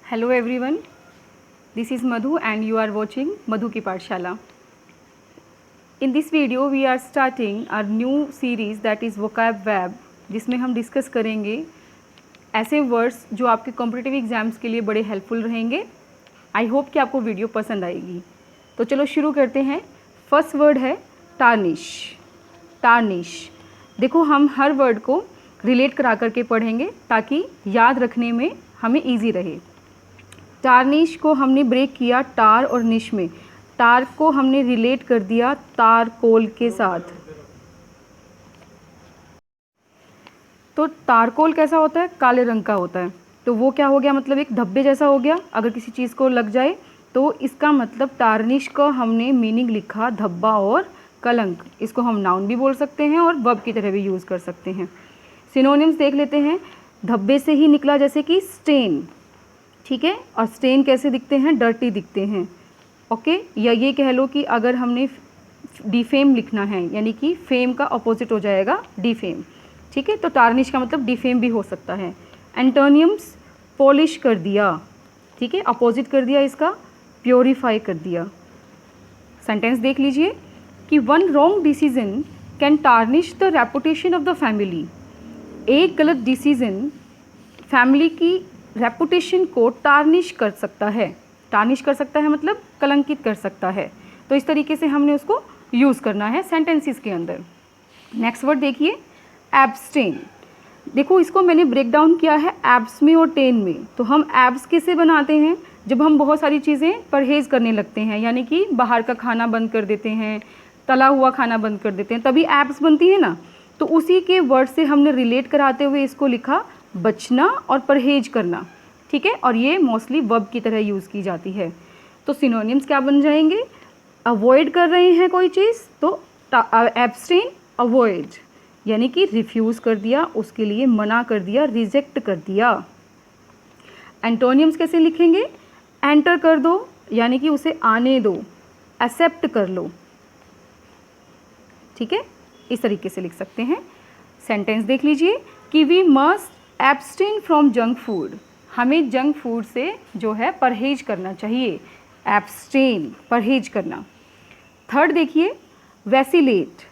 Hello everyone, this is Madhu and you are watching Madhu की पाठशाला. In this video we are starting our new series that is vocab web, जिसमें हम discuss करेंगे ऐसे words जो आपके competitive exams के लिए बड़े हेल्पफुल रहेंगे. आई होप कि आपको वीडियो पसंद आएगी. तो चलो शुरू करते हैं. फर्स्ट वर्ड है टार्निश. टार्निश देखो, हम हर वर्ड को रिलेट करा करके पढ़ेंगे ताकि याद रखने में हमें ईजी रहे. टार्निश को हमने ब्रेक किया टार और निश में. टार को हमने रिलेट कर दिया तारकोल के साथ. तो तारकोल कैसा होता है? काले रंग का होता है. तो वो क्या हो गया, मतलब एक धब्बे जैसा हो गया अगर किसी चीज़ को लग जाए. तो इसका मतलब टार्निश का हमने मीनिंग लिखा धब्बा और कलंक. इसको हम नाउन भी बोल सकते हैं और वर्ब की तरह भी यूज़ कर सकते हैं. सिनोनिम्स देख लेते हैं. धब्बे से ही निकला जैसे कि स्टेन, ठीक है. और स्टेन कैसे दिखते हैं? डर्टी दिखते हैं. ओके. या ये कह लो कि अगर हमने डिफेम लिखना है, यानी कि फेम का अपोजिट हो जाएगा डिफेम, ठीक है. तो टार्निश का मतलब डिफेम भी हो सकता है. एंटोनियम्स पॉलिश कर दिया, ठीक है. अपोजिट कर दिया इसका प्योरीफाई कर दिया. सेंटेंस देख लीजिए कि one wrong decision can tarnish the reputation of the family. एक गलत डिसीजन फैमिली की रेपुटेशन को टार्निश कर सकता है. टार्निश कर सकता है मतलब कलंकित कर सकता है. तो इस तरीके से हमने उसको यूज़ करना है सेंटेंसेस के अंदर. नेक्स्ट वर्ड देखिए, एब्सटेन. देखो, इसको मैंने ब्रेक डाउन किया है एब्स में और टेन में. तो हम एब्स कैसे बनाते हैं? जब हम बहुत सारी चीज़ें परहेज़ करने लगते हैं, यानी कि बाहर का खाना बंद कर देते हैं, तला हुआ खाना बंद कर देते हैं, तभी एब्स बनती है ना. तो उसी के वर्ड से हमने रिलेट कराते हुए इसको लिखा बचना और परहेज करना, ठीक है. और ये मोस्टली वर्ब की तरह यूज़ की जाती है. तो सिनोनिम्स क्या बन जाएंगे? अवॉइड कर रहे हैं कोई चीज़ तो एब्सटेन, अवॉइड, यानी कि रिफ्यूज़ कर दिया, उसके लिए मना कर दिया, रिजेक्ट कर दिया. एंटोनियम्स कैसे लिखेंगे? एंटर कर दो, यानी कि उसे आने दो, एक्सेप्ट कर लो, ठीक है. इस तरीके से लिख सकते हैं. सेंटेंस देख लीजिए कि we must abstain from junk food. हमें जंक फूड से जो है परहेज करना चाहिए. एब्सटेन, परहेज करना. थर्ड देखिए, वैसिलेट.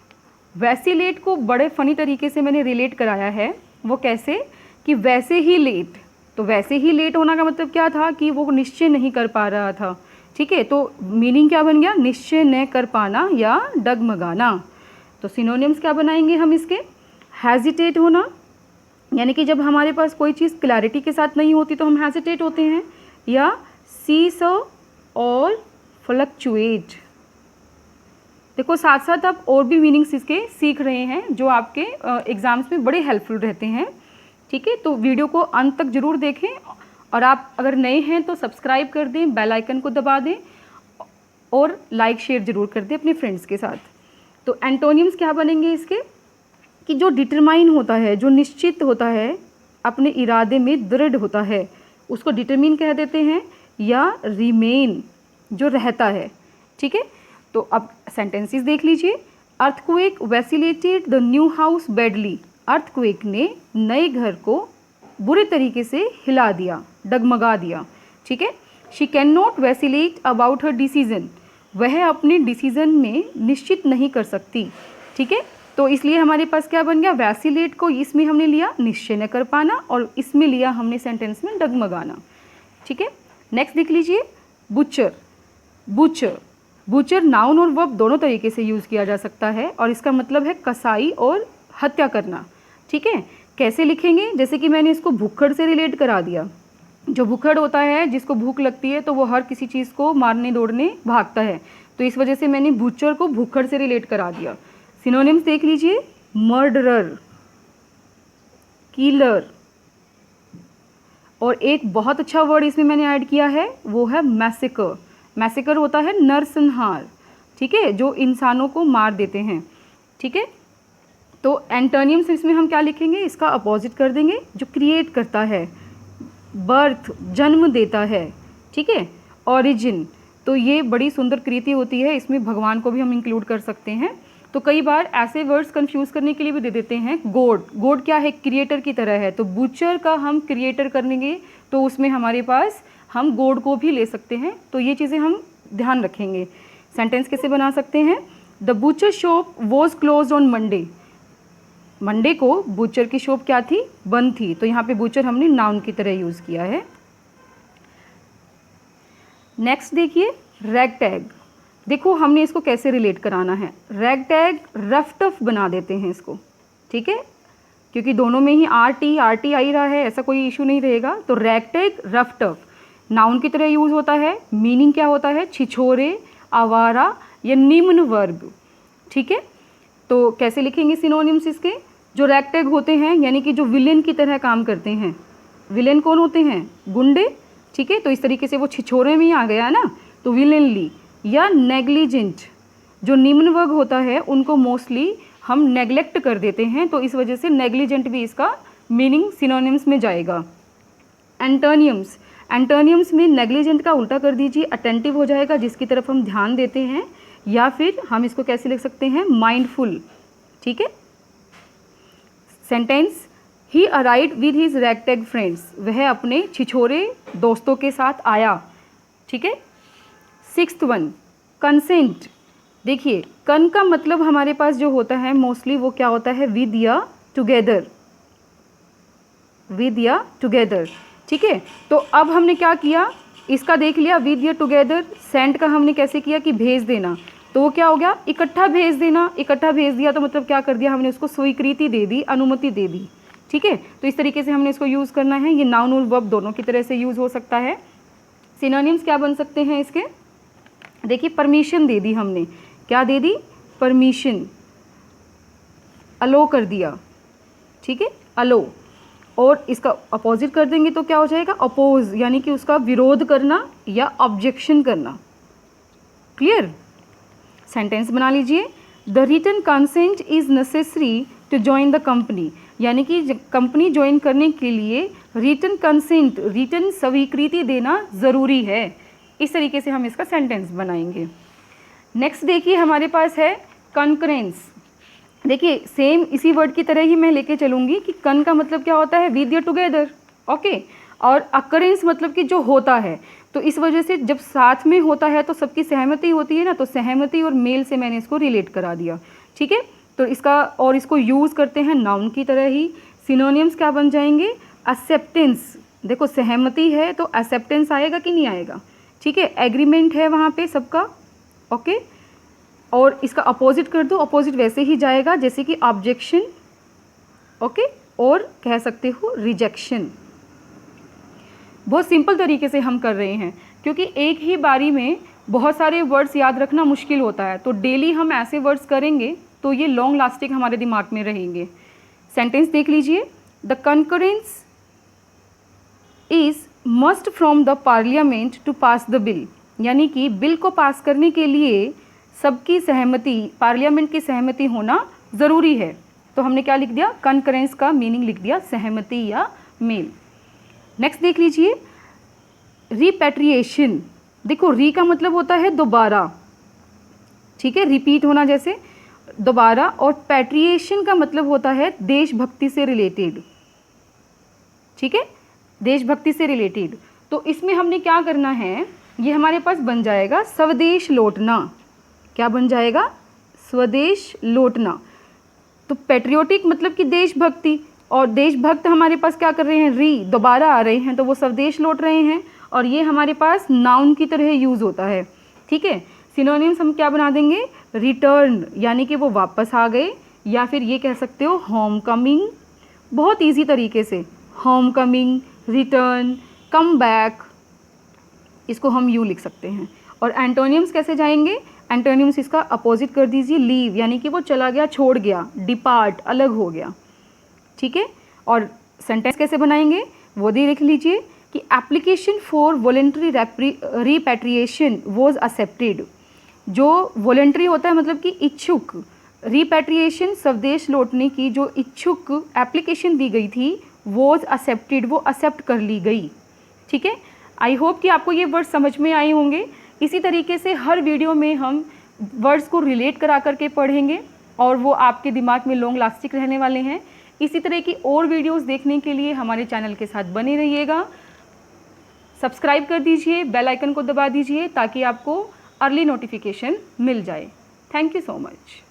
वैसिलेट को बड़े फनी तरीके से मैंने रिलेट कराया है. वो कैसे कि वैसे ही लेट. तो वैसे ही लेट होना का मतलब क्या था कि वो निश्चय नहीं कर पा रहा था, ठीक है. तो मीनिंग क्या बन गया? निश्चय न कर पाना या डगमगाना. तो सिनोनिम्स क्या बनाएंगे हम इसके? हेजिटेट होना, यानी कि जब हमारे पास कोई चीज़ क्लैरिटी के साथ नहीं होती तो हम हेजिटेट होते हैं. या सीस और फ्लक्चुएट. देखो, साथ साथ आप और भी मीनिंग्स इसके सीख रहे हैं जो आपके एग्ज़ाम्स में बड़े हेल्पफुल रहते हैं, ठीक है. तो वीडियो को अंत तक ज़रूर देखें. और आप अगर नए हैं तो सब्सक्राइब कर दें, बेल आइकन को दबा दें और लाइक शेयर ज़रूर कर दें अपने फ्रेंड्स के साथ. तो एंटोनियम्स क्या बनेंगे इसके कि जो डिटरमाइन होता है, जो निश्चित होता है, अपने इरादे में दृढ़ होता है, उसको डिटरमिन कह देते हैं. या रिमेन, जो रहता है, ठीक है. तो अब सेंटेंसेस देख लीजिए. Earthquake vacillated the new house badly. Earthquake ने नए घर को बुरे तरीके से हिला दिया, डगमगा दिया, ठीक है. She can not vacillate about her decision. वह अपने डिसीजन में निश्चित नहीं कर सकती, ठीक है. तो इसलिए हमारे पास क्या बन गया? वैसिलेट को इसमें हमने लिया निश्चय न कर पाना और इसमें लिया हमने सेंटेंस में डगमगाना, ठीक है. नेक्स्ट देख लीजिए, बुचर. बुचर, बुचर नाउन और वर्ब दोनों तरीके से यूज़ किया जा सकता है और इसका मतलब है कसाई और हत्या करना, ठीक है. कैसे लिखेंगे? जैसे कि मैंने इसको भुक्खड़ से रिलेट करा दिया. जो भुक्खड़ होता है, जिसको भूख लगती है तो वो हर किसी चीज़ को मारने दौड़ने भागता है. तो इस वजह से मैंने बुचर को भुक्खड़ से रिलेट करा दिया. सिनोनिम्स देख लीजिए, मर्डरर, किलर. और एक बहुत अच्छा वर्ड इसमें मैंने ऐड किया है, वो है मैसेकर. मैसेकर होता है नरसंहार, ठीक है, जो इंसानों को मार देते हैं, ठीक है. तो एंटोनियम्स इसमें हम क्या लिखेंगे? इसका अपोजिट कर देंगे, जो क्रिएट करता है, बर्थ, जन्म देता है, ठीक है. ऑरिजिन, तो ये बड़ी सुंदर कृति होती है, इसमें भगवान को भी हम इंक्लूड कर सकते हैं. तो कई बार ऐसे वर्ड्स कंफ्यूज करने के लिए भी दे देते हैं. गॉड, गॉड क्या है? क्रिएटर की तरह है. तो बुचर का हम क्रिएटर करेंगे तो उसमें हमारे पास हम गोड को भी ले सकते हैं, तो ये चीज़ें हम ध्यान रखेंगे। सेंटेंस कैसे बना सकते हैं? The butcher shop was close on Monday. Monday को बूचर की शॉप क्या थी? बंद थी। तो यहाँ पे बूचर हमने नाउन की तरह यूज़ किया है। नेक्स्ट देखिए रैग टैग। देखो हमने इसको कैसे रिलेट कराना है। रैग टैग रफ टफ बना देते हैं इसको, ठीक है, क्योंकि दोनों में ही आर टी आ ही रहा है, ऐसा कोई इशू नहीं रहेगा। तो rag tag rough tough noun की तरह यूज़ होता है। मीनिंग क्या होता है? छिछोरे, आवारा या निम्न वर्ग, ठीक है। तो कैसे लिखेंगे सिनोनिम्स इसके? जो रैग टैग होते हैं यानी कि जो विलेन की तरह काम करते हैं। विलेन कौन होते हैं? गुंडे, ठीक है। तो इस तरीके से वो छिछोरे में ही आ गया ना, तो विलेनली। या नेग्लिजेंट, जो निम्न वर्ग होता है उनको मोस्टली हम नेग्लेक्ट कर देते हैं, तो इस वजह से नेग्लिजेंट भी इसका मीनिंग सिनोनिम्स में जाएगा। एंटोनियम्स, एंटोनियम्स में नेग्लिजेंट का उल्टा कर दीजिए, अटेंटिव हो जाएगा, जिसकी तरफ हम ध्यान देते हैं। या फिर हम इसको कैसे लिख सकते हैं? माइंडफुल, ठीक है। Sentence he arrived with his ragtag friends, वह अपने छिछोरे दोस्तों के साथ आया, ठीक है। 6th one consent. देखिए कन का मतलब हमारे पास जो होता है मोस्टली वो क्या होता है? विद या टुगेदर, विद या टुगेदर, ठीक है। तो अब हमने क्या किया? इसका देख लिया विद या टुगेदर। सेंड का हमने कैसे किया कि भेज देना, तो वो क्या हो गया? इकट्ठा भेज देना। इकट्ठा भेज दिया तो मतलब क्या कर दिया? हमने उसको स्वीकृति दे दी, अनुमति दे दी, ठीक है। तो इस तरीके से हमने इसको यूज़ करना है। ये नाउन और वर्ब दोनों की तरह से यूज़ हो सकता है। सिनोनिम्स क्या बन सकते हैं इसके? देखिए परमिशन दे दी हमने, क्या दे दी? परमिशन, अलो कर दिया, ठीक है, अलो। और इसका अपोजिट कर देंगे तो क्या हो जाएगा? अपोज, यानी कि उसका विरोध करना या ऑब्जेक्शन करना। क्लियर? सेंटेंस बना लीजिए। The written consent is necessary to join the company, यानी कि कंपनी ज्वाइन करने के लिए रिटन कंसेंट, रिटन स्वीकृति देना ज़रूरी है। इस तरीके से हम इसका सेंटेंस बनाएंगे। नेक्स्ट देखिए हमारे पास है कंकरेंस। देखिए सेम इसी वर्ड की तरह ही मैं लेके चलूँगी कि कन का मतलब क्या होता है? विद या टुगेदर, ओके। और अकरेंस मतलब कि जो होता है, तो इस वजह से जब साथ में होता है तो सबकी सहमति होती है ना, तो सहमति और मेल से मैंने इसको रिलेट करा दिया, ठीक है। तो इसका और इसको यूज़ करते हैं नाउन की तरह ही। सिनोनिम्स क्या बन जाएंगे? एक्सेप्टेंस। देखो सहमति है तो एक्सेप्टेंस आएगा कि नहीं आएगा, ठीक है। एग्रीमेंट है वहाँ पे सबका, ओके। और इसका अपोजिट कर दो, अपोजिट वैसे ही जाएगा जैसे कि ऑब्जेक्शन, ओके, और कह सकते हो रिजेक्शन। बहुत सिंपल तरीके से हम कर रहे हैं क्योंकि एक ही बारी में बहुत सारे वर्ड्स याद रखना मुश्किल होता है, तो डेली हम ऐसे वर्ड्स करेंगे तो ये लॉन्ग लास्टिंग हमारे दिमाग में रहेंगे। सेंटेंस देख लीजिए। The concurrence is must from the parliament to pass the bill, यानी कि बिल को पास करने के लिए सबकी सहमति, पार्लियामेंट की सहमति होना ज़रूरी है। तो हमने क्या लिख दिया? कंकरेंस का मीनिंग लिख दिया सहमति या मेल। नेक्स्ट देख लीजिए रिपैट्रिएशन। देखो री का मतलब होता है दोबारा, ठीक है, रिपीट होना जैसे दोबारा। और पैट्रिएशन का मतलब होता है देशभक्ति से रिलेटेड, ठीक है, देशभक्ति से रिलेटेड। तो इसमें हमने क्या करना है? ये हमारे पास बन जाएगा स्वदेश लौटना। क्या बन जाएगा? स्वदेश लौटना। तो पैट्रियोटिक मतलब कि देशभक्ति, और देशभक्त हमारे पास क्या कर रहे हैं? री, दोबारा आ रहे हैं, तो वो स्वदेश लौट रहे हैं। और ये हमारे पास नाउन की तरह यूज़ होता है, ठीक है। सिनोनिम्स हम क्या बना देंगे? रिटर्न, यानी कि वो वापस आ गए, या फिर ये कह सकते हो होम कमिंग, बहुत ईजी तरीके से home coming, return, come back, इसको हम यू लिख सकते हैं। और एंटोनियम्स कैसे जाएंगे? एंटोनियम्स इसका अपोजिट कर दीजिए, लीव, यानी कि वो चला गया, छोड़ गया, डिपार्ट, अलग हो गया, ठीक है। और सेंटेंस कैसे बनाएंगे वो भी लिख लीजिए कि application for voluntary repatriation was accepted. जो वॉलेंट्री होता है मतलब कि इच्छुक, रिपैट्रिएशन स्वदेश लौटने की जो इच्छुक एप्लीकेशन दी गई थी वॉज एक्सेप्टेड, वो एक्सेप्ट कर ली गई, ठीक है। आई होप कि आपको ये वर्ड समझ में आए होंगे। इसी तरीके से हर वीडियो में हम वर्ड्स को रिलेट करा करके पढ़ेंगे और वो आपके दिमाग में लॉन्ग लास्टिक रहने वाले हैं। इसी तरह की और वीडियोस देखने के लिए हमारे चैनल के साथ बने रहिएगा। सब्सक्राइब कर दीजिए, बेल आइकन को दबा दीजिए ताकि आपको अर्ली नोटिफिकेशन मिल जाए। Thank you so much.